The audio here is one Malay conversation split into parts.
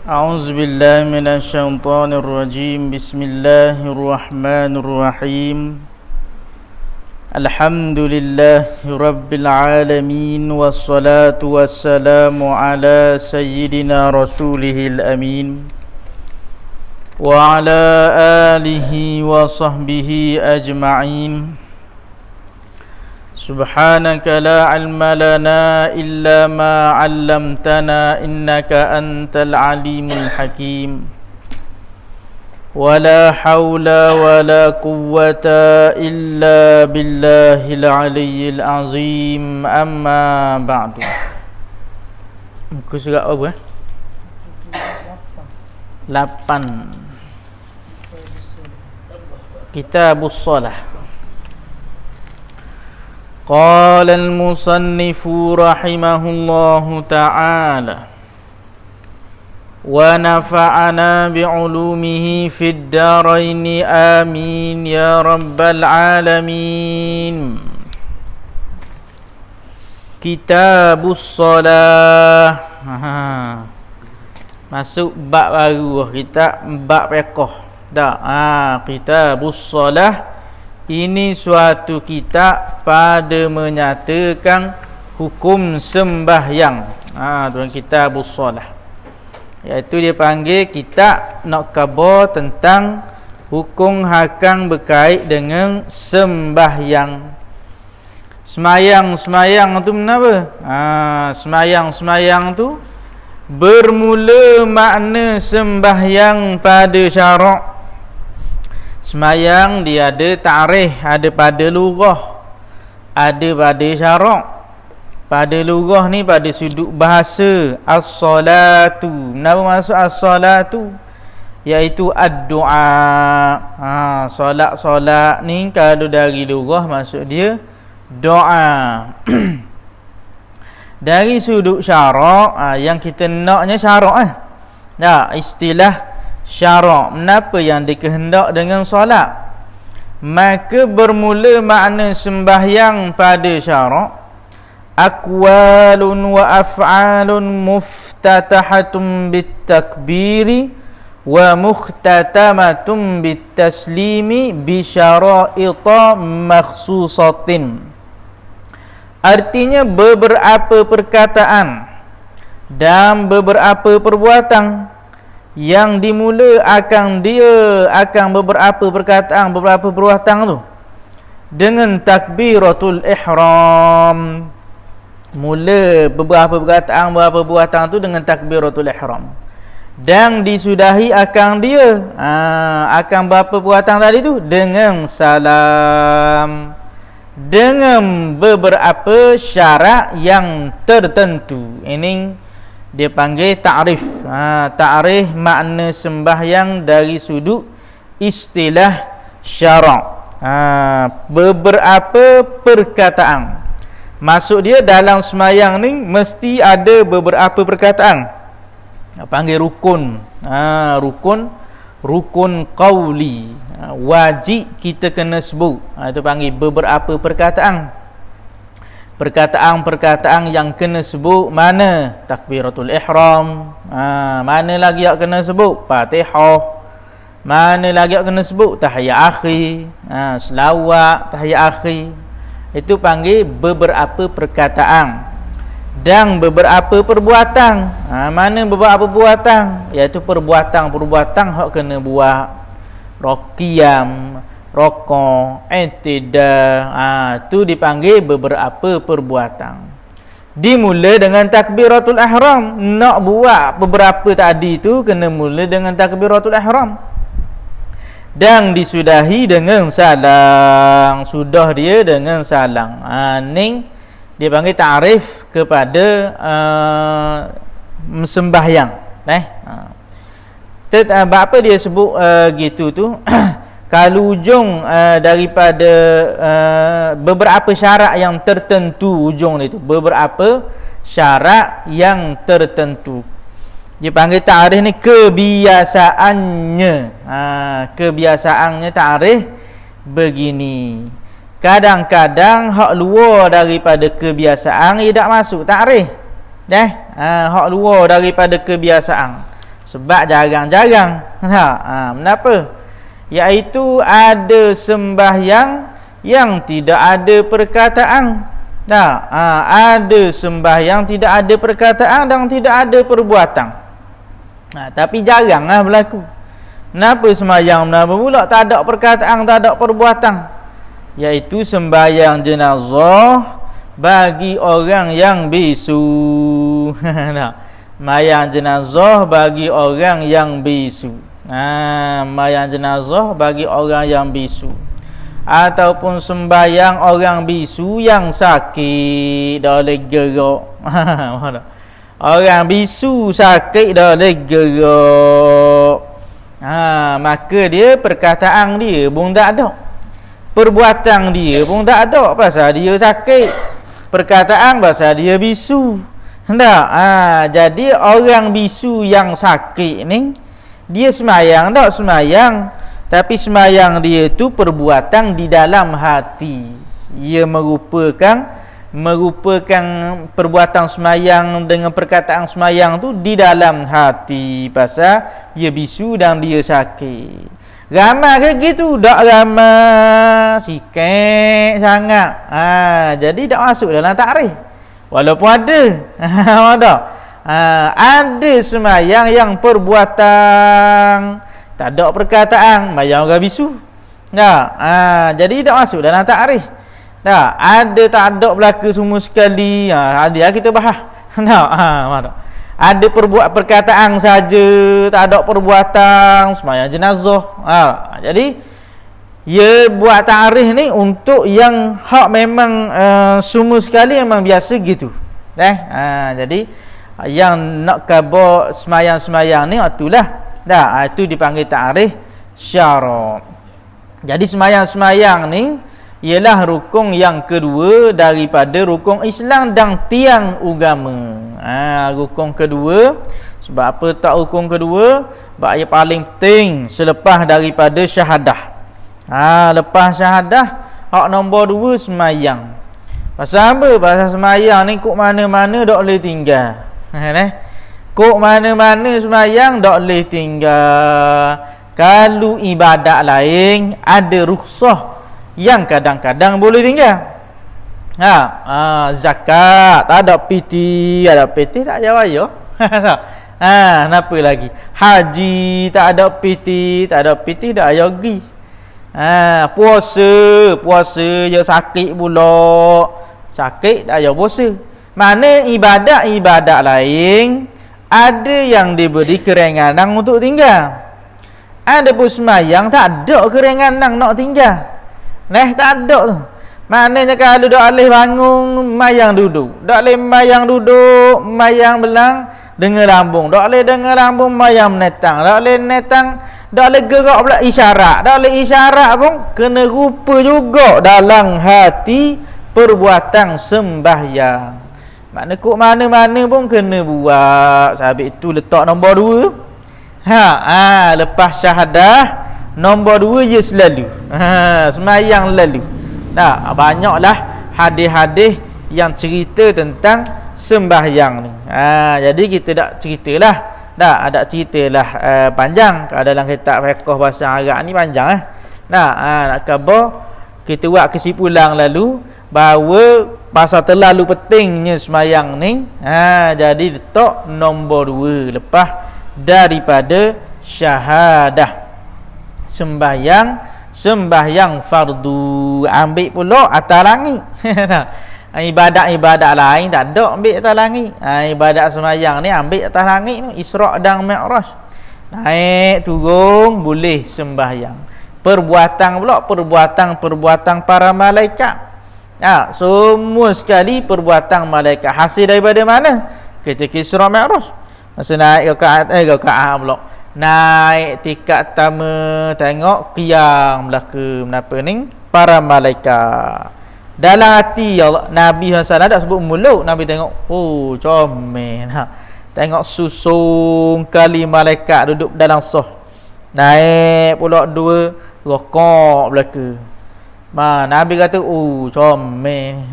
أعوذ بالله من الشيطان الرجيم بسم الله الرحمن الرحيم الحمد لله رب العالمين والصلاة والسلام على سيدنا رسوله الأمين وعلى آله وصحبه أجمعين سبحانك لا علم لنا إلا ما علمتنا إنك أنت العليم الحكيم ولا حول ولا قوة إلا بالله العلي العظيم أما بعد. Muka surat apa? 8 Kitabus Shalah. قال المصنف رحمه الله تعالى ونفعنا بعلومه في الدارين آمين يا رب العالمين. Kitabus Shalah. Masuk bab baru, kita bab fiqh. Kitabus Shalah. Ini suatu kitab pada menyatakan hukum sembahyang. Dalam Kitabus Shalah. Iaitu dia panggil kitab nak khabar tentang hukum hakang berkait dengan sembahyang. Semayang tu kenapa? Semayang tu bermula makna sembahyang pada syarak. Semayang dia ada ta'rif, ada pada lughah, ada pada syarak. Pada lughah ni pada sudut bahasa as-salatu. Kenapa masuk as-salatu? Iaitu ad-du'a. Solat ni kalau dari lughah maksud dia doa. Dari sudut syarak, yang kita naknya syarak istilah syarak, kenapa yang dikehendak dengan solat? Maka bermula makna sembahyang pada syarak aqwalun wa af'alun muftatahatun bitakbiri wa mukhtatamatun bitaslimi bi syara'ita makhsusatin. Artinya beberapa perkataan dan beberapa perbuatan yang dimula akan beberapa perkataan, beberapa perbuatan tu dengan takbiratul ihram. Mula beberapa perkataan, beberapa perbuatan tu dengan takbiratul ihram. Dan disudahi akan akan beberapa perbuatan tadi tu dengan salam. Dengan beberapa syarat yang tertentu. Ini dia panggil ta'rif. Ta'rif makna sembahyang dari sudut istilah syarak. Beberapa perkataan. Maksud dia dalam sembahyang ni mesti ada beberapa perkataan. Panggil rukun. Rukun qauli. Wajib kita kena sebut. Itu panggil beberapa perkataan. Perkataan-perkataan yang kena sebut mana? Takbiratul ihram. Mana lagi yang kena sebut? Fatihah. Mana lagi yang kena sebut? Tahiyat akhir. Selawat, tahiyat akhir. Itu panggil beberapa perkataan. Dan beberapa perbuatan. Mana beberapa perbuatan? Iaitu perbuatan-perbuatan yang kena buat. Qiyam, rokok, i'tidah, tu dipanggil beberapa perbuatan. Dimula dengan takbiratul ihram. Nak buat beberapa tadi tu kena mula dengan takbiratul ihram. Dan disudahi dengan salam. Sudah dia dengan salam. Ni dia panggil ta'rif kepada sembahyang. Apa dia sebut gitu tu? Kalau ujung daripada beberapa syarat yang tertentu, ujung itu beberapa syarat yang tertentu. Dia panggil ta'rif ni kebiasaannya. Kebiasaannya ta'rif begini. Kadang-kadang hak luar daripada kebiasaan ia tak masuk ta'rif. Hak luar daripada kebiasaan. Sebab jarang-jarang. Kenapa? Iaitu ada sembahyang yang tidak ada perkataan. Ada sembahyang tidak ada perkataan dan tidak ada perbuatan. Tapi jaranglah berlaku. Kenapa sembahyang kenapa pula tak ada perkataan, tak ada perbuatan? Iaitu sembahyang jenazah bagi orang yang bisu. Sembahyang jenazah bagi orang yang bisu. Sembahyang jenazah bagi orang yang bisu. Ataupun sembahyang orang bisu yang sakit dah boleh gerak. Orang bisu sakit dah boleh gerak. Maka dia perkataan dia pun tak ada. Perbuatan dia pun tak ada pasal dia sakit. Perkataan pasal dia bisu. Jadi orang bisu yang sakit ni, dia semayang tak semayang, tapi semayang dia tu perbuatan di dalam hati. Ia merupakan perbuatan semayang dengan perkataan semayang tu di dalam hati pasal dia bisu dan dia sakit. Ramai ke gitu? Tak ramai, sikit sangat. Jadi tak masuk dalam takrif. Walaupun ada. Ada semayang yang perbuatan, tak ada perkataan, mayang orang bisu. Jadi tak masuk dalam takrif. Ada tak ada belaka semua sekali. Ada kita bahas. Ada perkataan saja, tak ada perbuatan, semayang jenazah. Jadi ia buat takrif ni untuk yang hak memang semua sekali memang biasa gitu. Jadi yang nak khabar semayang-semayang ni itulah. Itu dipanggil takrif syara'. Jadi semayang-semayang ni ialah rukun yang kedua daripada rukun Islam dan tiang agama. Rukun kedua. Sebab apa tak rukun kedua? Sebab ia paling penting selepas daripada syahadah. Lepas syahadah, hak nombor 2 semayang. Pasal apa? Pasal semayang ni kok mana-mana tak boleh tinggal. Kok mana-mana semayang tak boleh tinggal. Kalau ibadat lain ada rukhsah yang kadang-kadang boleh tinggal. Zakat tak ada piti, ada piti tak payah bayar. Kenapa lagi? Haji tak ada piti, tak payah pergi. Puasa je sakit pula. Sakit tak payah puasa. Mana ibadat lain ada yang diberi keringanan untuk tinggal. Ada pun semayang tak ada keringanan nak tinggal. Tak ada tu. Maknanya kalau dak boleh bangun mayang duduk. Tak boleh mayang duduk, mayang belang dengar lambung. Tak boleh dengar lambung mayang menetang. Tak boleh menetang, tak boleh gerak pula isyarat. Tak boleh isyarat pun kena rupa juga dalam hati perbuatan sembahyang. Maknanya kok mana-mana pun kena buat. Sabit itu letak nombor 2. Lepas syahadah nombor 2 je selalu. Semayang lalu. Banyaklah hadis-hadis yang cerita tentang sembahyang ni. Jadi kita tak ceritalah. Ada ceritalah panjang. Kalau dalam kitab fiqh bahasa Arab ni panjang. Nak khabar kita buat kesimpulan lalu bahawa pasal terlalu pentingnya semayang ni. Jadi letak nombor 2 lepas daripada syahadah. Sembahyang fardu ambil pula atas langit. Ibadat-ibadat lain tak ada ambil atas langit. Ibadat sembahyang ni ambil atas langit tu, Isra' dan Mi'raj. Naik turun boleh sembahyang. Perbuatan pula perbuatan para malaikat. Semua sekali perbuatan malaikat. Hasil daripada mana? Ketika Isra' Mi'raj. Masa naik rakaat pula. Naik tingkat pertama, tengok qiyam belaka menapa ni para malaikat. Dalam hati Allah, Nabi SAW tak sebut mulut. Nabi tengok, comel. Tengok susung kali malaikat duduk dalam saf. Naik pula 2 rakaat belaka. Nabi kata, comel.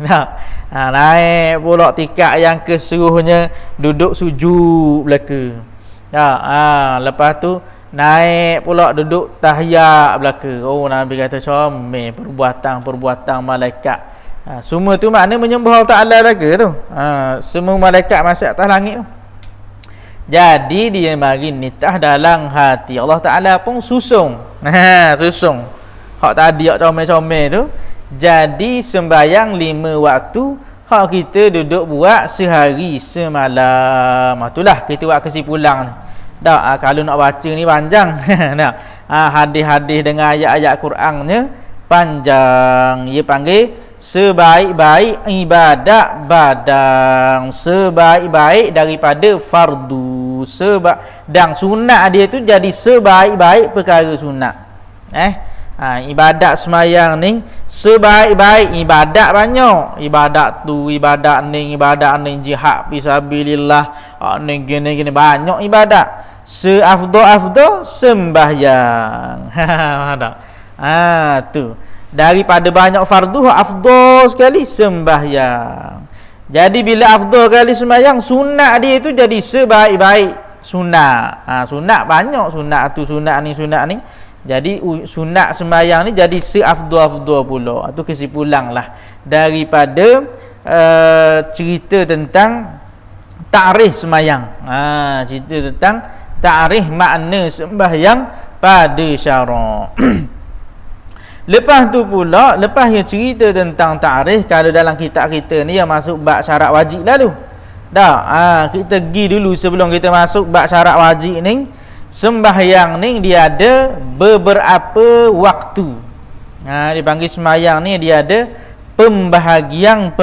Naik pula tingkat yang keseluruhnya duduk sujud belaka. Lepas tu naik pula duduk tahiyat belaka. Oh, Nabi kata comel perbuatan malaikat. Semua tu makna menyembah Allah Ta'ala belaka tu. Semua malaikat masuk atas langit tu. Jadi dia mari nitah dalam hati. Allah Ta'ala pun susung. Susung. Hak tadi hak comel-comel tu. Jadi sembahyang 5 waktu, hak kita duduk buat sehari semalam. Itulah kita buat kesimpulan ni. Dah, kalau nak baca ni panjang. Hadis-hadis dengan ayat-ayat Qurannya panjang. Dia panggil sebaik-baik ibadat badang, sebaik-baik daripada fardu, dan sunat dia tu jadi sebaik-baik perkara sunat. Ibadat semayang ni sebaik-baik ibadat banyak. Ibadat tu, ibadat ni, jihad fisabilillah, ni gini banyak ibadat. Seafdal sembahyang. Tu daripada banyak fardu, afdal sekali sembahyang. Jadi bila afdal kali sembahyang, sunat dia itu jadi sebaik-baik sunat. Sunat banyak, sunat tu, sunat ni. Jadi sunat sembahyang ni jadi seafdal pula. Itu kesimpulan lah daripada cerita tentang ta'rif sembahyang. Cerita tentang ta'rif makna sembahyang pada syarak. Lepas tu pula, lepas dia cerita tentang ta'rif, kalau dalam kitab kita ni yang masuk bab syarat wajib lalu. Kita pergi dulu sebelum kita masuk bab syarat wajib ni. Sembahyang ni dia ada beberapa waktu. Dia panggil sembahyang ni dia ada pembahagian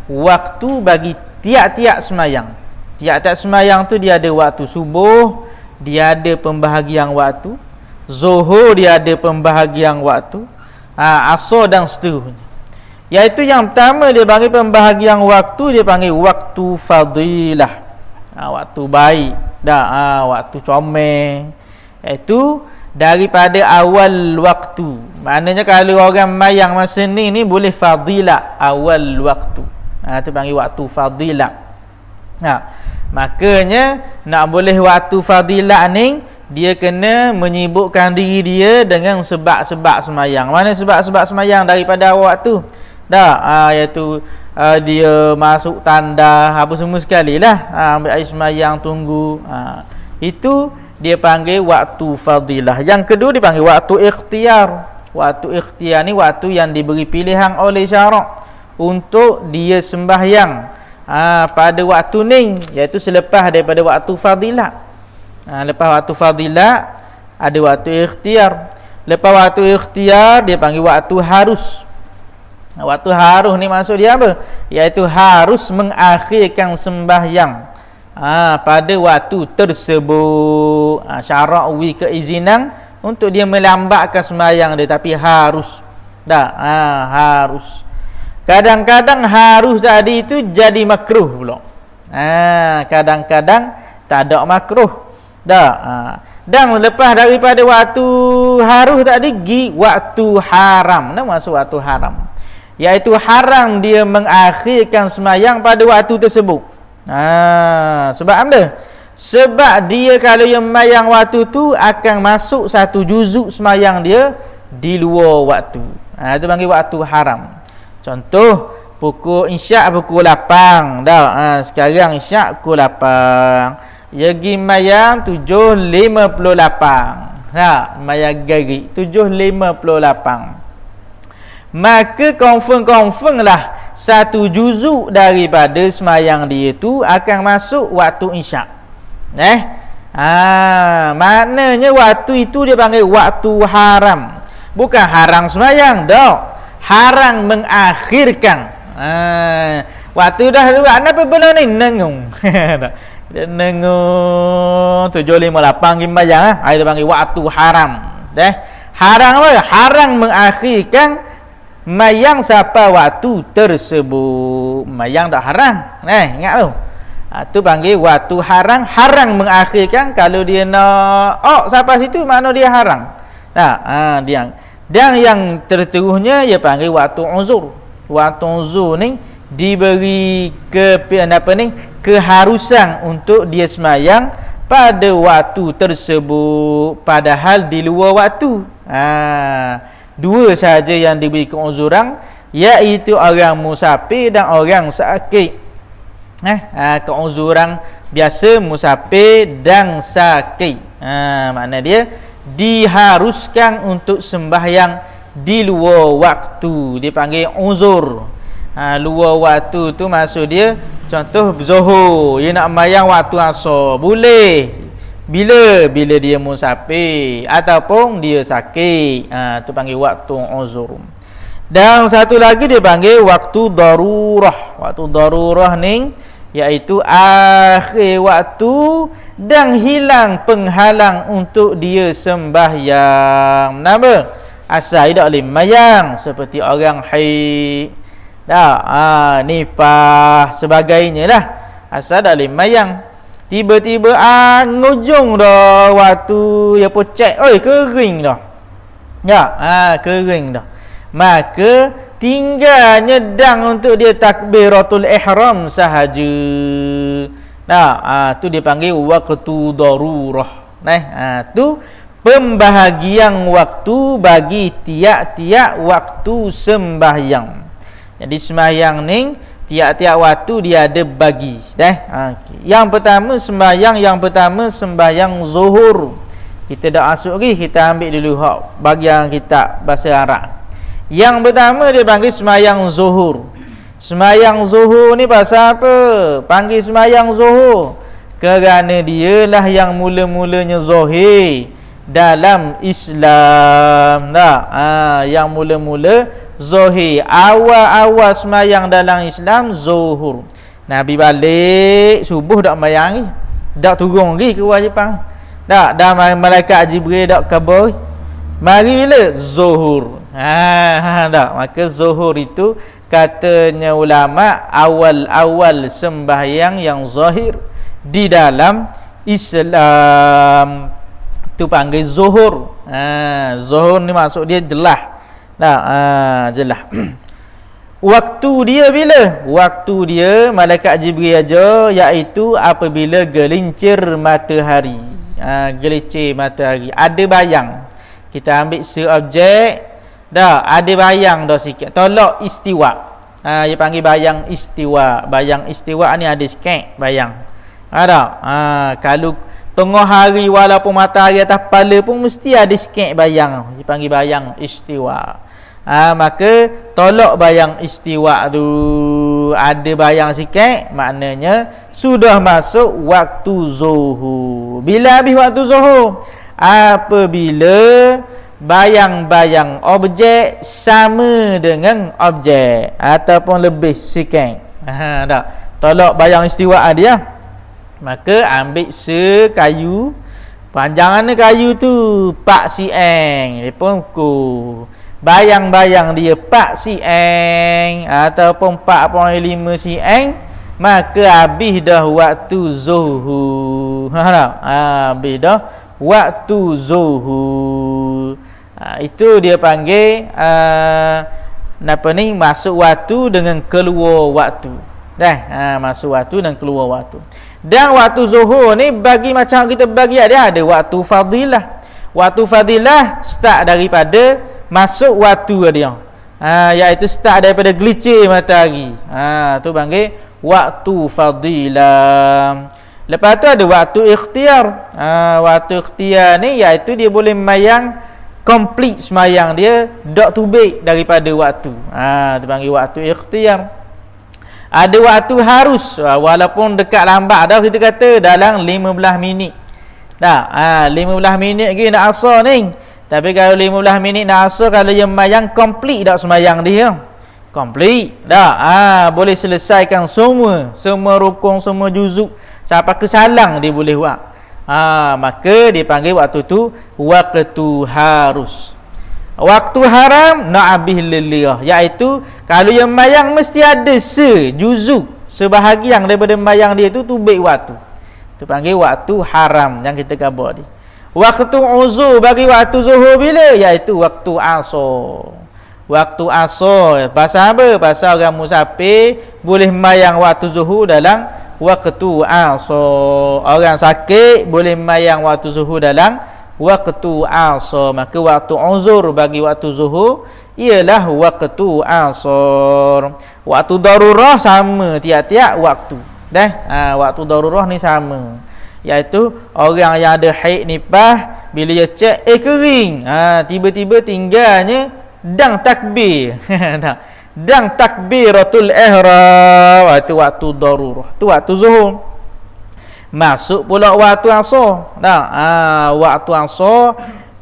waktu bagi tiap-tiap sembahyang. Tiap-tiap sembahyang tu dia ada waktu subuh, dia ada pembahagian waktu. Zuhur dia ada pembahagian waktu, asar dan seterusnya. Iaitu yang pertama dia panggil pembahagian waktu, dia panggil waktu fadilah. Waktu baik waktu comel. Iaitu daripada awal waktu. Maknanya kalau orang mayang masa ni boleh fadilah awal waktu. Itu panggil waktu fadilah. Makanya nak boleh waktu fadilah ni, dia kena menyibukkan diri dia dengan sebab-sebab semayang. Mana sebab-sebab semayang daripada awal waktu? Iaitu dia masuk tanda apa semua sekali lah, ambil air semayang, tunggu. Itu dia panggil waktu fadilah. Yang kedua dia panggil waktu ikhtiar. Waktu ikhtiar ni waktu yang diberi pilihan oleh syarak untuk dia sembahyang pada waktu ni, iaitu selepas daripada waktu fadilah. Lepas waktu fadilah ada waktu ikhtiar. Lepas waktu ikhtiar dia panggil waktu harus. Waktu harus ni maksud dia apa? Iaitu harus mengakhirkan sembahyang pada waktu tersebut. Syarak wi keizinan untuk dia melambatkan sembahyang dia, tapi harus. Harus. Kadang-kadang harus tadi itu jadi makruh pula. Kadang-kadang tak ada makruh. Dan lepas daripada waktu harus tadi, waktu haram. Apa maksud waktu haram? Iaitu haram dia mengakhirkan semayang pada waktu tersebut. Sebab apa? Sebab dia kalau yang semayang waktu tu akan masuk satu juzuk semayang dia di luar waktu. Itu panggil waktu haram. Contoh, pukul isyak pukul 8. Sekarang isyak pukul 8. Yagi mayang 7.58. Mayang gari 7.58. Maka confirm lah satu juzuk daripada semayang dia tu akan masuk waktu isyak. Maknanya waktu itu dia panggil waktu haram. Bukan haram semayang, haram mengakhirkan. Waktu dah buat apa belum ni? Nengung. Dia nengung 7.58 gimbayang. Itu panggil waktu haram. Haram apa? Haram mengakhirkan mayang siapa waktu tersebut. Mayang tak haram. Ingat tu. Itu panggil waktu haram. Haram mengakhirkan. Kalau dia nak siapa situ, mana dia haram. Dia. Dan yang terterusnya dia panggil waktu uzur. Waktu uzur ni diberi keharusan untuk dia semayang pada waktu tersebut, padahal di luar waktu. Dua saja yang diberi keunzuran, iaitu orang musafir dan orang sakit. Keunzuran biasa musafir dan sakit. Makna dia diharuskan untuk sembahyang di luar waktu, dipanggil uzur. Luar waktu tu maksud dia, contoh zuhur, dia nak sembahyang waktu asar, boleh. Bila dia musafir ataupun dia sakit, tu panggil waktu uzur. Dan satu lagi dia panggil waktu darurah. Waktu darurah ni iaitu akhir waktu dan hilang penghalang untuk dia sembahyang. Kenapa? Asal tak boleh sembahyang, seperti orang haid, nifas sebagainya lah. Asal tak boleh sembahyang, tiba-tiba ngujung dah waktu ya pocek, kering dah. Kering dah. Maka tinggal nyedang untuk dia takbiratul ihram sahaja. Tu dipanggil waktu darurah. Tu pembahagian waktu bagi tiap-tiap waktu sembahyang. Jadi sembahyang ni tiap-tiap waktu dia ada bagi. Yang pertama sembahyang zuhur. Kita dah masuk lagi, kita ambil dulu bagian kitab bahasa Arab. Yang pertama dia panggil sembahyang zuhur. Sembahyang zuhur ni pasal apa? Panggil sembahyang zuhur kerana dialah yang mula-mulanya zahir dalam Islam. Yang mula-mula zahir, awal-awal sembahyang dalam Islam zuhur. Nabi balik subuh dak sembahyang ni, dak turun lagi kewajipan. Dak malaikat Jibril dak khabar. Mari bila zuhur. Maka zuhur itu katanya ulama awal-awal sembahyang yang zahir di dalam Islam, tu panggil zuhur. Zuhur ni maksud dia jelas. Jelas. Waktu dia bila? Waktu dia malaikat Jibril aja, iaitu apabila gelincir matahari. Gelincir matahari, ada bayang. Kita ambil seobjek, ada bayang dah sikit, tolak istiwa. Dia panggil bayang istiwa. Bayang istiwa ni ada sikit bayang. Kalau tengah hari walaupun matahari atas kepala pun mesti ada sikit bayang. Dia panggil bayang istiwa. Maka tolak bayang istiwa tu, ada bayang sikit, maknanya sudah masuk waktu zuhur. Bila habis waktu zuhur? Apabila bayang-bayang objek sama dengan objek ataupun lebih sikit. Tolak bayang istiwa dia. Maka ambil sekayu, panjangannya kayu tu 4 cm, dia pun ukur. Bayang-bayang dia 4 cm ataupun 4.5 cm, maka habis dah waktu zuhur. Habis dah waktu zuhur. Itu dia panggil masuk waktu dengan keluar waktu. Masuk waktu dan keluar waktu. Dan waktu zuhur ni bagi macam kita bagi dia ada waktu fadilah. Waktu fadilah start daripada masuk waktu dia. Iaitu start daripada gelincir matahari. Tu panggil waktu fadilah. Lepas tu ada waktu ikhtiar. Waktu ikhtiar ni iaitu dia boleh sembahyang complete sembahyang dia, dak tubik daripada waktu. Tu panggil waktu ikhtiar. Ada waktu harus, walaupun dekat lambat dah, kita kata dalam 15 minit. 15 minit lagi nak asar ni. Tapi kalau 15 minit nak asar, kalau dia sembahyang complete dak sembahyang dia. Complete dah. Boleh selesaikan semua rukun, semua juzuk sampai ke salang dia boleh buat. Maka dia panggil waktu tu waktu harus. Waktu haram na'abih lillah, iaitu kalau yang sembahyang mesti ada sejuzuk, sebahagian daripada sembahyang dia tu tubik waktu. Tu panggil waktu haram yang kita khabar ni. Waktu uzur bagi waktu zuhur bila? Iaitu waktu asar. Waktu asar pasal apa? Pasal orang musafir boleh sembahyang waktu zuhur dalam waktu asar. Orang sakit boleh mayang waktu zuhur dalam waktu asar. Maka waktu uzur bagi waktu zuhur ialah waktu asar. Waktu darurah sama tiap-tiap waktu. Waktu darurah ni sama. Iaitu orang yang ada haid nifas bila dia cek kering, tiba-tiba tinggalnya dang takbir. Dang takbiratul ihram. Itu waktu darurah. Tu waktu zuhur. Masuk pula waktu asar. Waktu asar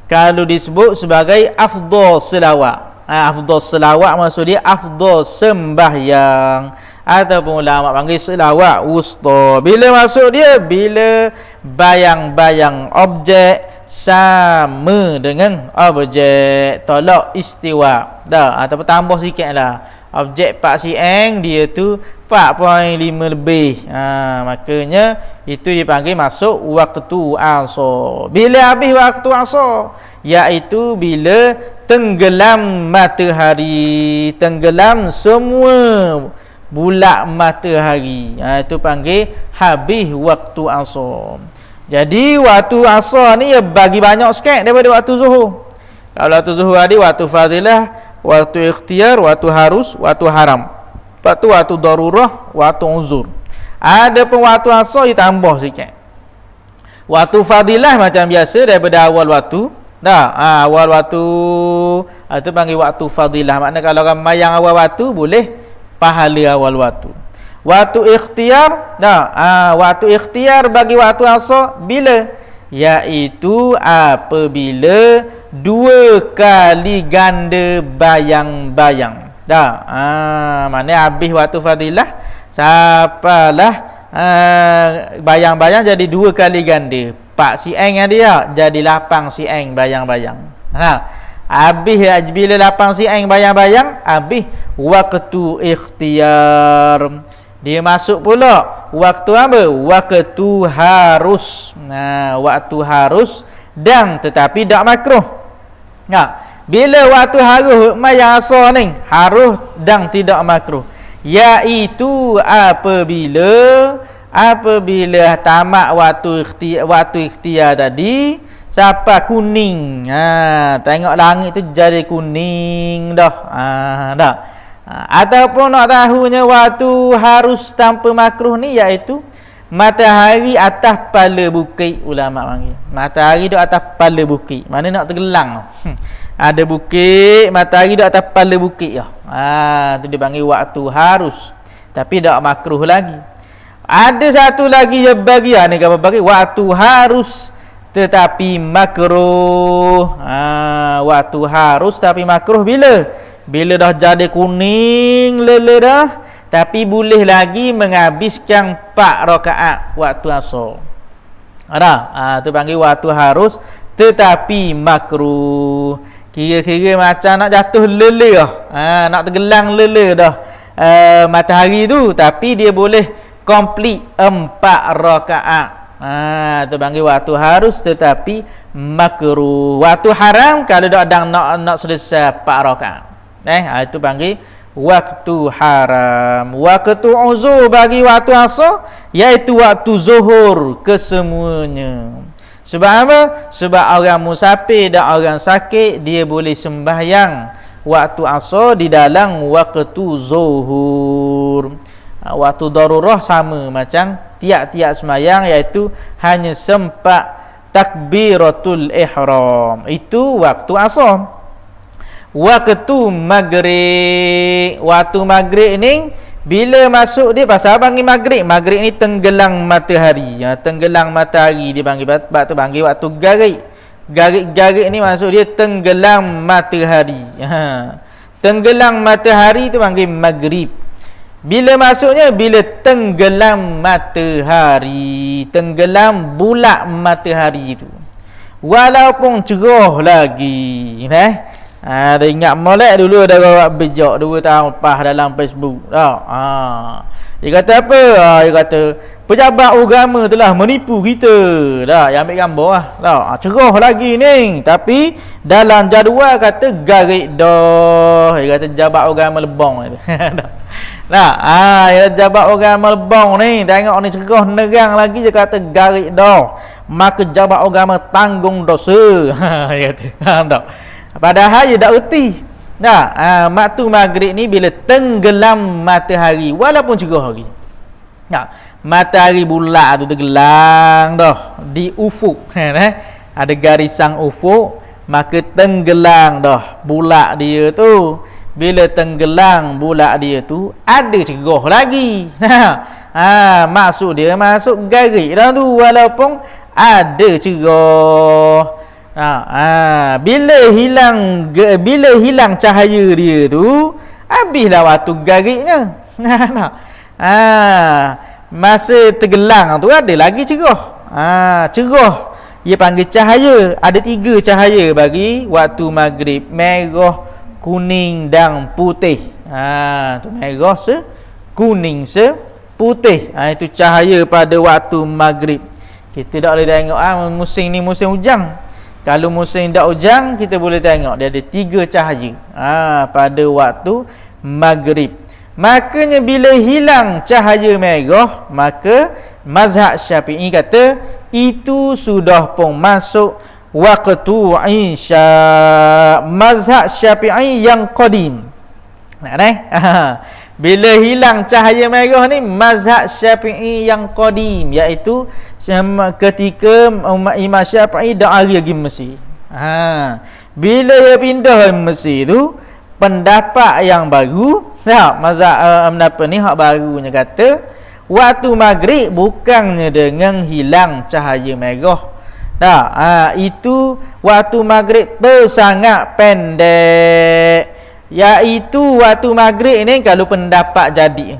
kalau disebut sebagai afdal selawat. Afdal selawat maksud dia afdal sembahyang, ataupun ulama panggil selawat wusta. Bila masuk dia? Bila bayang-bayang objek sama dengan objek tolak istiwa. Ataupun tambah sikitlah. Objek Pak Sieng dia tu 4.5 lebih. Makanya itu dipanggil masuk waktu asar. Bila habis waktu asar? Iaitu bila tenggelam matahari, tenggelam semua bulat matahari. Itu panggil habis waktu asar. Jadi waktu asar ni bagi banyak sikit daripada waktu zuhur. Kalau waktu zuhur ada waktu fadilah, waktu ikhtiar, waktu harus, waktu haram. Lepas tu waktu darurah, waktu uzur. Ada pun waktu asar ditambah sikit. Waktu fadilah macam biasa daripada awal waktu. Awal waktu itu panggil waktu fadilah. Maknanya kalau orang mayang awal waktu boleh pahala awal waktu. Waktu ikhtiar, waktu ikhtiar bagi waktu asar bila? Iaitu apabila 2 kali ganda bayang-bayang. Maknanya habis waktu fadilah sapalah bayang-bayang jadi 2 kali ganda. Pak sieng dia jadi 8 sieng bayang-bayang. Habis bila 8 sieng bayang-bayang, habis waktu ikhtiar. Dia masuk pula waktu apa? Waktu harus. Waktu harus dan tetapi tak makruh. Bila waktu harus mayang asar ni harus dan tidak makruh, iaitu apabila tamat waktu ikhtiar tadi sampai kuning. Tengok langit tu jadi kuning dah. Ataupun nak tahunya waktu harus tanpa makruh ni iaitu matahari atas kepala bukit. Ulama panggil matahari duduk atas kepala bukit. Mana nak tergelang. Ada bukit, matahari duduk atas kepala bukit. Tu dia panggil waktu harus, tapi tak makruh lagi. Ada satu lagi yang bagian ni apa bagi waktu harus tetapi makruh. Waktu harus tapi makruh bila dah jadi kuning lele dah, tapi boleh lagi menghabiskan 4 rakaat waktu asar. Tu panggil waktu harus tetapi makruh. Kira-kira macam nak jatuh lele dah. Nak tergelang lele dah matahari tu, tapi dia boleh komplit 4 rakaat. Tu panggil waktu harus tetapi makruh. Waktu haram kalau dak adang nak selesai 4 rakaat. Itu panggil waktu haram. Waktu uzur bagi waktu asar iaitu waktu zuhur kesemuanya. Sebab apa? Sebab orang musafir dan orang sakit dia boleh sembahyang waktu asar di dalam waktu zuhur. Waktu darurah sama macam tiap-tiap sembahyang, iaitu hanya sempat takbiratul ihram. Itu waktu asar. Waktu maghrib. Waktu maghrib ni bila masuk dia pasal panggil maghrib. Maghrib ni tenggelam matahari. Tenggelam matahari dia panggil. Sebab tu panggil waktu garik. Garik-garik ni maksud dia tenggelam matahari. Tenggelam matahari tu panggil maghrib. Bila masuknya? Bila tenggelam matahari, tenggelam bulat matahari tu, walaupun cerah lagi. Ada ingat molek dulu ada orang bijak 2 tahun lepas dalam Facebook. Dia kata apa? Dia kata pejabat agama telah menipu kita. Dah, yang ambil gambar lah. Dah, cerah lagi ni. Tapi dalam jadual kata garik dah. Dia kata pejabat agama lebong itu. Dah, dia pejabat agama lebong ni. Tengok ni cerah nerang lagi dia kata garik dah. Maka jabat agama tanggung dosa. Dia kata. Dah. Padahal dia tak erti. Dah, waktu maghrib ni bila tenggelam matahari walaupun cerah hari. Nah, matahari bulat tu tenggelam dah di ufuk. Ada garisan ufuk, maka tenggelam dah bulat dia tu. Bila tenggelam bulat dia tu ada cerah lagi. Maksud dia masuk garik dah tu walaupun ada cerah. Bila hilang cahaya dia tu habislah waktu gariknya. Masa tergelang tu ada lagi cerah. Cerah dia panggil cahaya. Ada 3 cahaya bagi waktu maghrib: merah, kuning dan putih. Tu merah kuning putih. Itu cahaya pada waktu maghrib. Kita tak boleh tengok musim ni musim hujan. Kalau musim tak hujan, kita boleh tengok dia ada 3 cahaya pada waktu maghrib. Makanya bila hilang cahaya merah, maka mazhab Syafi'i kata itu sudah pun masuk waktu isya. Mazhab Syafi'i yang qadim. Bila hilang cahaya merah ni mazhab Syafi'i yang qadim, iaitu ketika Imam Syafi'i dah hari lagi Mesir. Bila dia pindah Mesir tu, pendapat yang baru, mazhab hak barunya kata waktu maghrib bukannya dengan hilang cahaya merah. Itu waktu maghrib sangat pendek. Iaitu waktu maghrib ni kalau pendapat jadi.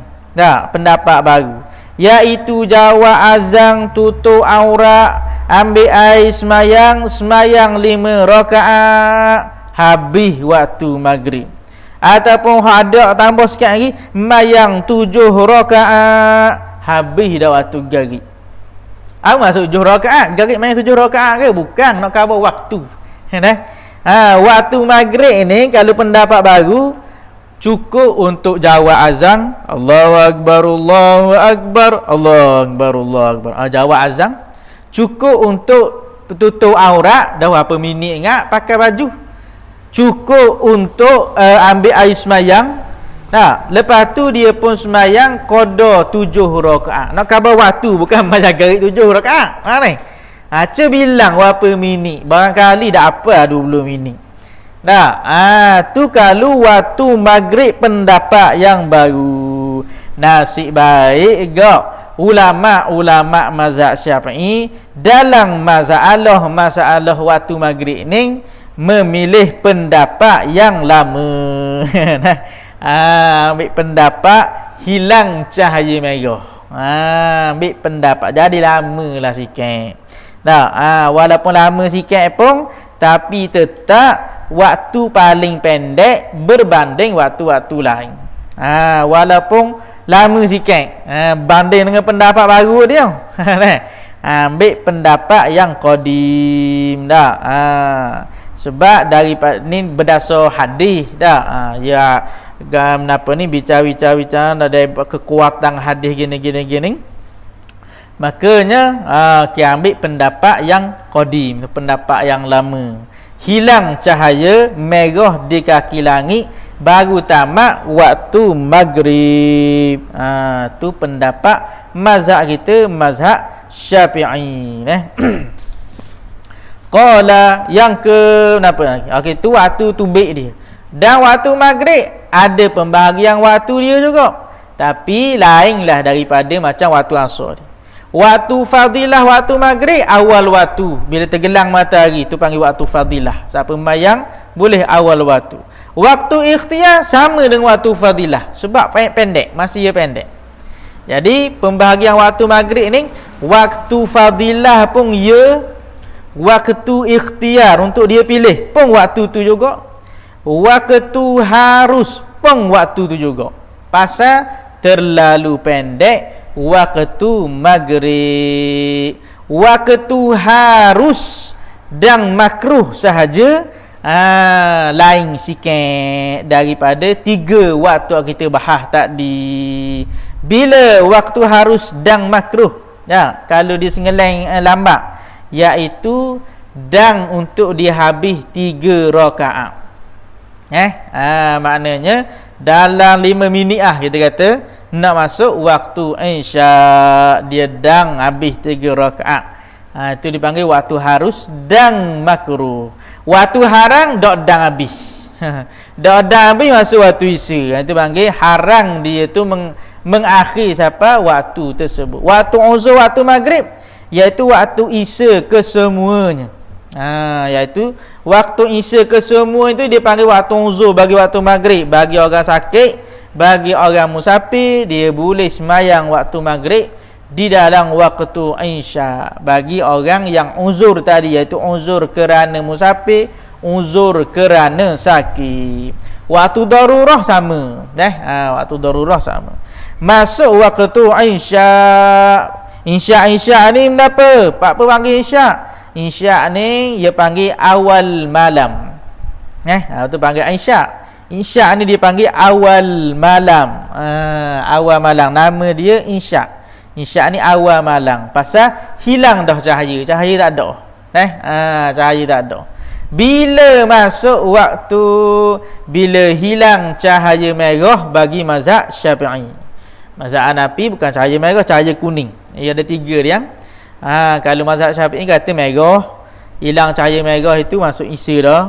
Pendapat baru. Iaitu jawab azan, tutup aurat, ambil air semayang 5 rakaat, habis waktu maghrib. Ataupun ada tambah sikit lagi, mayang 7 rakaat, habis dah waktu garik. Apa maksud 7 rakaat? Garik main 7 rakaat ke? Bukan, nak khabar waktu. Waktu maghrib ni kalau pendapat baru cukup untuk jawab azan, Allahu akbar, Allahu akbar, Allahu akbar, Allahu akbar. Jawab azan cukup untuk tutup aurat dah berapa minit ingat, pakai baju. Cukup untuk ambil air semayang. Lepas tu dia pun semayang qada 7 rakaat. Nak khabar waktu, bukan macam garik 7 rakaat. Cuba bilang berapa minit. Barangkali dah apa 20 minit. Tu kalau waktu maghrib pendapat yang baru. Nasib baik gak ulama-ulama mazhab Syafi'i dalam masalah waktu maghrib ni memilih pendapat yang lama. Ambil pendapat hilang cahaya merah. Ambil pendapat jadi lamalah sikit. Walaupun lama sikit pun, tapi tetap waktu paling pendek berbanding waktu-waktu lain. Walaupun lama sikit, banding dengan pendapat baru dia. Ambil pendapat yang qadim sebab daripada ni berdasar hadis kenapa ni bicara dari kekuatan hadis gini. Makanya kita ambil pendapat yang qadim, pendapat yang lama. Hilang cahaya merah di kaki langit baru tamat waktu maghrib. Tu pendapat mazhab kita, mazhab Syafi'i. Qala yang ke kenapa lagi? Okey, tu waktu tubik dia. Dan waktu maghrib ada pembahagian waktu dia juga. Tapi lainlah daripada macam waktu asar dia. Waktu fadilah waktu maghrib awal waktu bila tergelang matahari, tu panggil waktu fadilah. Siapa sembahyang boleh awal waktu. Waktu ikhtiar sama dengan waktu fadilah sebab pendek, masih pendek. Jadi pembahagian waktu maghrib ni, waktu fadilah pun waktu ikhtiar untuk dia pilih pun waktu tu juga. Waktu harus pun waktu tu juga. Pasal terlalu pendek waktu maghrib. Waktu harus dan makruh sahaja lain sikit daripada 3 waktu kita bahas tadi. Bila waktu harus dan makruh, ya, kalau dia sengeleng lambat, iaitu dan untuk dia habis 3 rakaat. Maknanya dalam 5 minit kita kata nak masuk waktu Isya, dia dan habis 3 rakaat. Itu dipanggil waktu harus dan makruh. Waktu haram dak dan habis. Dak dan habis masuk waktu Isya. Itu panggil haram, dia tu mengakhir siapa waktu tersebut. Waktu uzur, waktu maghrib, iaitu waktu Isya kesemuanya. Iaitu waktu Isya kesemua itu dia panggil waktu uzur bagi waktu maghrib. Bagi orang sakit, bagi orang musafir, dia boleh semayang waktu maghrib di dalam waktu Isya. Bagi orang yang uzur tadi, iaitu uzur kerana musafir, uzur kerana sakit. Waktu darurah sama. Waktu darurah sama. Masuk waktu Isya. Isya ni kenapa? Apa panggil Isya? Isya ni dia panggil awal malam. Itu panggil Isya. Isya ni dia panggil awal malam. Awal malam, nama dia Isya. Isya ni awal malam. Pasal hilang dah cahaya. Cahaya tak ada. Cahaya tak ada. Bila masuk waktu, bila hilang cahaya merah bagi mazhab Syafi'i. Mazhab Hanafi bukan cahaya merah, cahaya kuning. Ia ada 3 dia. Kalau mazhab Syafi'i kata merah, hilang cahaya merah itu masuk Isya dah.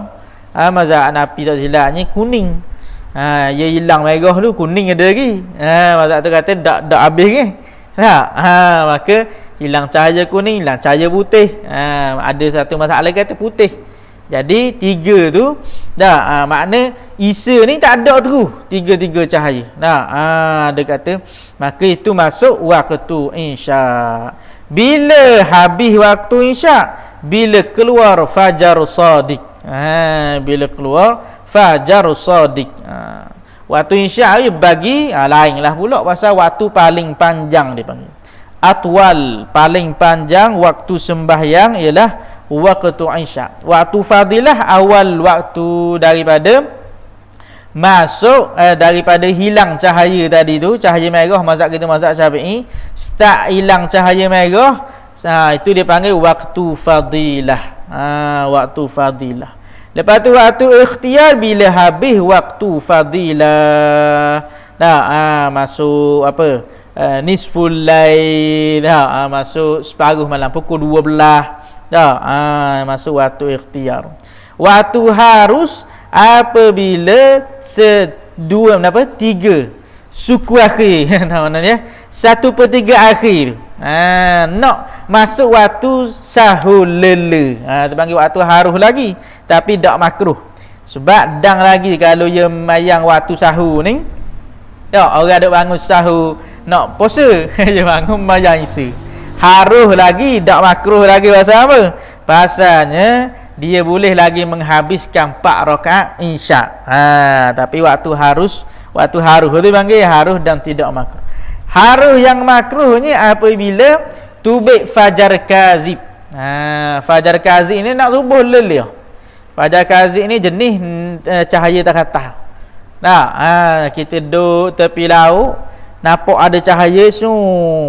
Mazhab Hanafi tak silapnya kuning. Dia hilang merah dulu, kuning ada lagi. Mazhab tu kata dak habis ke. Maka hilang cahaya kuning, hilang cahaya putih. Ada satu masalah kata putih. Jadi 3 tu dah, makna Isya ni tak ada terus 3 cahaya. Dia kata maka itu masuk waktu Isya. Bila habis waktu Isya? Bila keluar fajar shadiq. Bila keluar fajar shadiq. Waktu Isya bagi lainlah pula, pasal waktu paling panjang dia panggil. Atwal, paling panjang waktu sembahyang ialah waktu Isya. Waktu fadilah awal waktu daripada masuk daripada hilang cahaya tadi tu, cahaya merah mazhab kita mazhab Syafi'i, start hilang cahaya merah, itu dia panggil waktu fadilah. Waktu fadilah. Lepas tu waktu ikhtiar, bila habis waktu fadilah, masuk apa, nisful lail, masuk separuh malam, pukul 12, masuk waktu ikhtiar. Waktu harus apabila 3 suku akhir. Maknanya 1/3 akhir. Nak masuk waktu sahur lela. Itu panggil waktu harus lagi, tapi tak makruh. Sebab dang lagi kalau dia mayang waktu sahur ni, orang duk bangun sahur nak puasa, dia bangun mayang Isya. Harus lagi, tak makruh lagi. Pasal apa? Pasalnya dia boleh lagi menghabiskan 4 rakaat Isya. Tapi waktu harus tu panggil harus dan tidak makruh. Harus yang makruhnya apabila tubik fajar kazib. Fajar kazib ni nak subuh lelia. Fajar kazib ni jenis cahaya takatah. Kita duduk tepi laut, nampak ada cahaya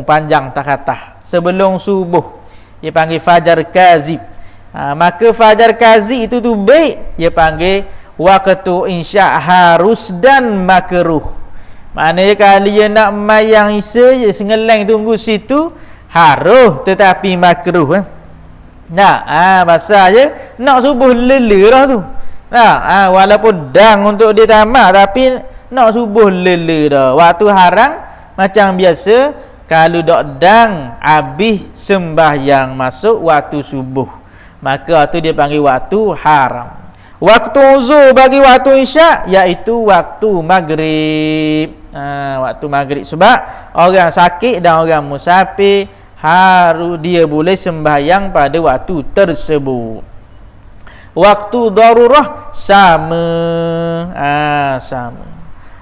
panjang takatah sebelum subuh. Dia panggil fajar kazib. Maka fajar kazib itu tubik, dia panggil waktu Isya harus dan makruh. Maknanya kalau dia nak mayang Isya, dia sengeleng tunggu situ, harus tetapi makruh. Pasal je nak subuh lela dah tu. Walaupun dang untuk dia tamat, tapi nak subuh lela dah. Waktu haram macam biasa, kalau dok dang habis sembahyang masuk waktu subuh, maka tu dia panggil waktu haram. Waktu uzur bagi waktu Isya iaitu waktu maghrib. Waktu maghrib, sebab orang sakit dan orang musafir harus dia boleh sembahyang pada waktu tersebut. Waktu darurah sama. Sama.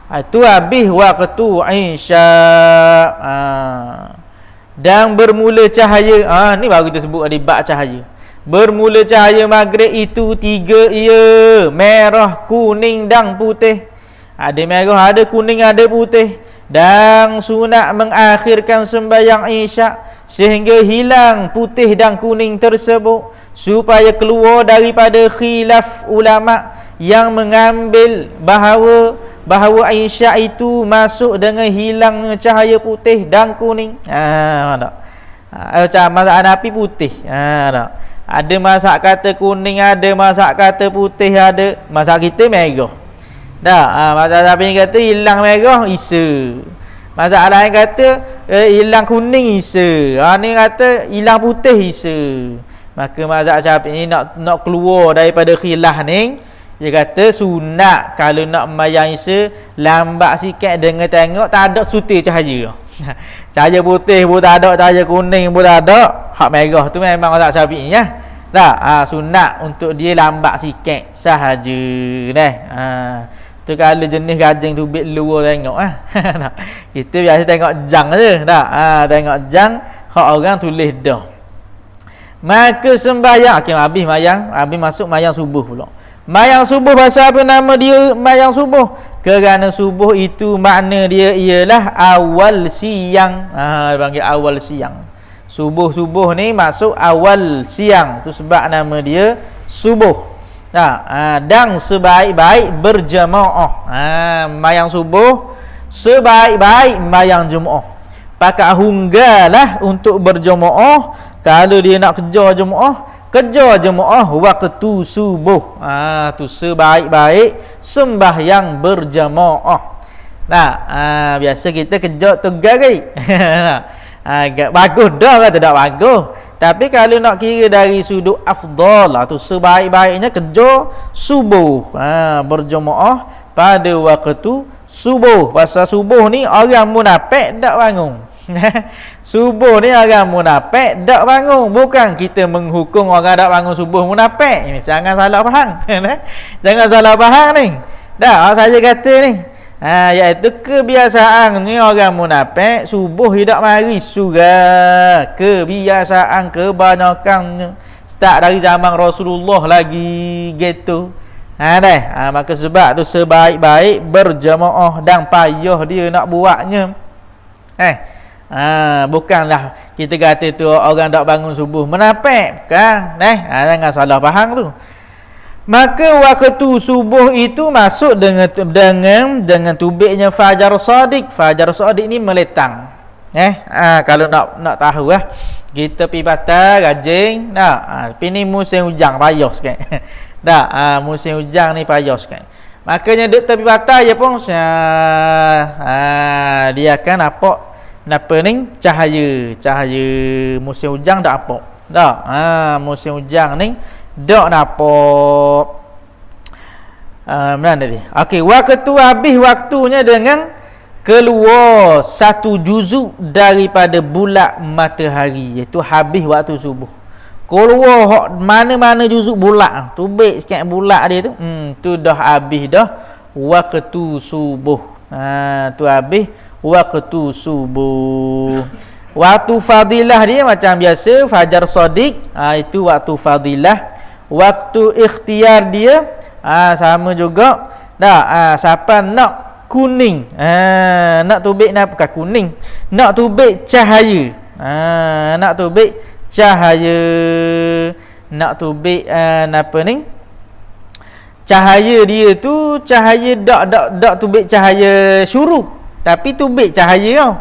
Itu habis waktu Isya. Dan bermula cahaya. Ni baru kita sebut ada bab cahaya. Bermula cahaya maghrib itu 3 ia, merah, kuning dan putih. Ada merah, ada kuning, ada putih. Dan sunat mengakhirkan sembahyang Isya sehingga hilang putih dan kuning tersebut, supaya keluar daripada khilaf ulama yang mengambil bahawa Isya itu masuk dengan hilang cahaya putih dan kuning. Macam mazhab Hanafi putih. Ada mazhab kata kuning, ada mazhab kata putih, ada mazhab kita merah. Mazhab Syafi'i kata hilang merah Isya. Mazhab lain kata hilang kuning Isya. Ni kata hilang putih Isya. Maka mazhab Syafi'i nak keluar daripada khilaf ni, dia kata sunat kalau nak membayang Isya lambat sikit dengan tengok tak ada sutir cahaya. Cahaya putih pun tak ada, cahaya kuning pun tak ada, hak merah tu memang mazhab Syafi'i ya. Sunat untuk dia lambat sikit sahaja dah. Tu kalau jenis gajing tu bit luar tengok kita biasa tengok jang je tengok jang hak orang tulis dah. Maka sembahyang habis masuk mayang subuh pula. Mayang subuh pasal apa nama dia mayang subuh? Kerana subuh itu makna dia ialah awal siang. Panggil awal siang. Subuh ni masuk awal siang. Tu sebab nama dia subuh. Dan sebaik-baik berjamaah. Mayang subuh sebaik-baik mayang Jumaat. Pakat hunggalah untuk berjamaah. Kalau dia nak kejar jemaah waktu subuh. Tu sebaik-baik sembahyang berjamaah. Biasa kita kejar 3 kali. Bagus dah kata tak bagus. Tapi kalau nak kira dari sudut afdal tu sebaik-baiknya kejar subuh. Berjemaah pada waktu subuh. Pasal subuh ni orang munafik tak bangun. Subuh ni orang munafik tak bangun. Bukan kita menghukum orang tak bangun subuh munafik. Jangan salah faham. Jangan salah faham ni. Saya kata ni, iaitu kebiasaan ni orang munafik subuh tidak mari surah. Kebiasaan kebanyakannya start dari zaman Rasulullah lagi gitu. Maka sebab tu sebaik-baik berjamaah dan payah dia nak buatnya. Bukanlah kita kata tu orang tak bangun subuh munafik kan. Jangan salah faham tu. Maka waktu subuh itu masuk dengan tubiknya fajar shadiq. Fajar shadiq ni meletang. Kalau nak tahu kita pergi patah gajing. Tapi ni musim hujan payah sikit. Musim hujan ni payah sikit. Makanya duk tepi patah je pun dia akan nampak ni cahaya musim hujan dak apa. Musim hujan ni dak nampak. Mana tadi? Okey, waktu habis waktunya dengan keluar 1 juzuk daripada bulat matahari, iaitu habis waktu subuh. Keluar mana-mana juzuk bulat, tubik sikit bulat dia tu, tu dah habis dah waktu subuh. Tu habis waktu subuh. Waktu fadilah dia macam biasa fajar shadiq, itu waktu fadilah. Waktu ikhtiar dia sama juga. Siapa nak kuning, nak tubik bukan kuning, nak tubik cahaya, nak tubik cahaya, nak tubik apa ni, cahaya dia tu cahaya dak tubik cahaya syuruk, tapi tubik cahaya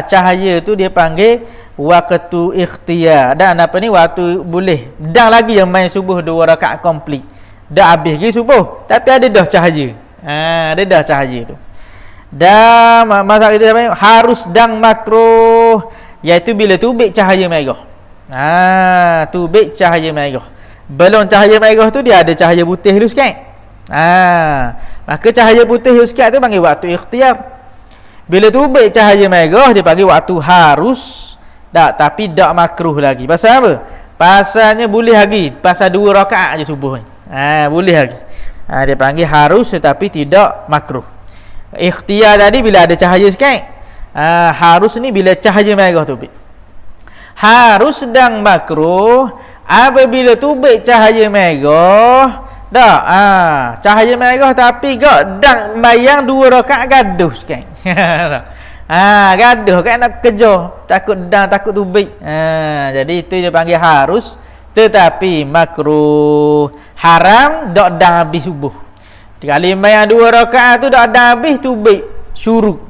cahaya tu dia panggil waktu ikhtiar. Dan apa ni, waktu boleh dah lagi yang main subuh 2 rakaat komplit, dah habis lagi subuh tapi ada dah cahaya. Ada dah cahaya tu. Dan masalah kita harus dan makruh, iaitu bila tubik cahaya merah. Tubik cahaya merah. Belum cahaya merah tu dia ada cahaya putih dulu sikit. Maka cahaya putih dulu sikit tu panggil waktu ikhtiar. Bila tubik cahaya merah dia panggil waktu harus. Tapi tak makruh lagi. Pasal apa? Pasalnya boleh lagi. Pasal 2 rakaat je subuh ni. Boleh lagi. Dia panggil harus tetapi tidak makruh. Ikhtiar tadi bila ada cahaya sikit. Harus ni bila cahaya merah terbit. Harus sedang makruh apabila terbit cahaya merah. Dah, cahaya merah tapi gak dang mayang 2 rakaat gaduh sikit. Gaduh kan nak kejar, takut dang takut terbit. Jadi itu dia panggil harus tetapi makruh. Haram dak dang habis subuh. Kali mayang 2 rakaat tu dak dang habis terbit syuruk.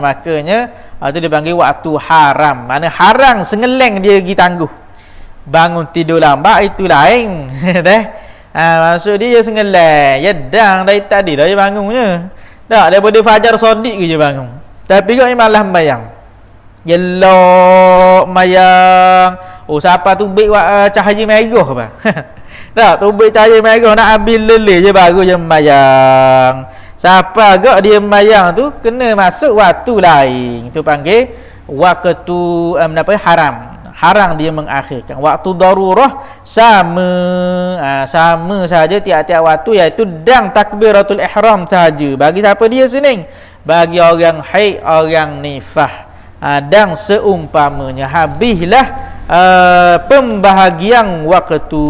Makanya itu dia panggil waktu haram. Mana haram sengeleng dia pergi tangguh. Bangun tidur lambat itu lain. Dah. Maksud dia sengeleng. Ya dang dari tadi dah dia bangunnya. Tak daripada fajar sodik ke je bangun. Tapi kau malam bayang. Jelok mayang. Oh siapa tu bik cahaya merah apa? Tak tu bik cahaya merah nak ambil lele je baru je mayang. Siapa gak dia mayang tu kena masuk waktu lain. Itu panggil waktu haram. Haram dia mengakhirkan. Waktu darurah sama sama saja tiap-tiap waktu iaitu dang takbiratul ihram saja. Bagi siapa dia sening? Bagi orang haid, orang nifah. Dan seumpamanya habislah pembahagian waktu.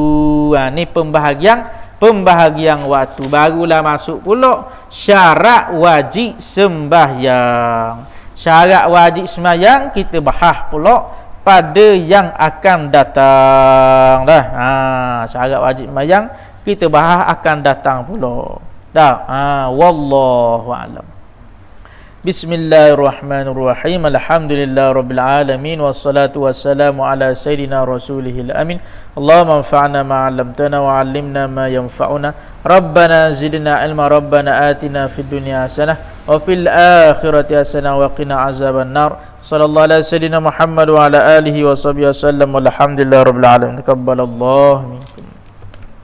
Ni pembahagian waktu barulah masuk pula syarat wajib sembahyang. Syarat wajib sembahyang kita bahas pula pada yang akan datang dah. Syarat wajib sembahyang kita bahas akan datang pula. Dah. Wallahu a'lam. Bismillahirrahmanirrahim. Alhamdulillahirabbil alamin wassalatu wassalamu ala sayidina rasulihil amin. Allahumma anfa'na ma 'allamtana wa 'allimna ma yanfa'una. Rabbana zidna ilma, Rabbana atina fid dunya hasanah wa fil akhirati hasanah wa qina azaban nar. Sallallahu ala sayidina Muhammad wa ala alihi wa sahbihi wasallam. Walhamdulillahirabbil alamin. Taqabbalallahu minkum.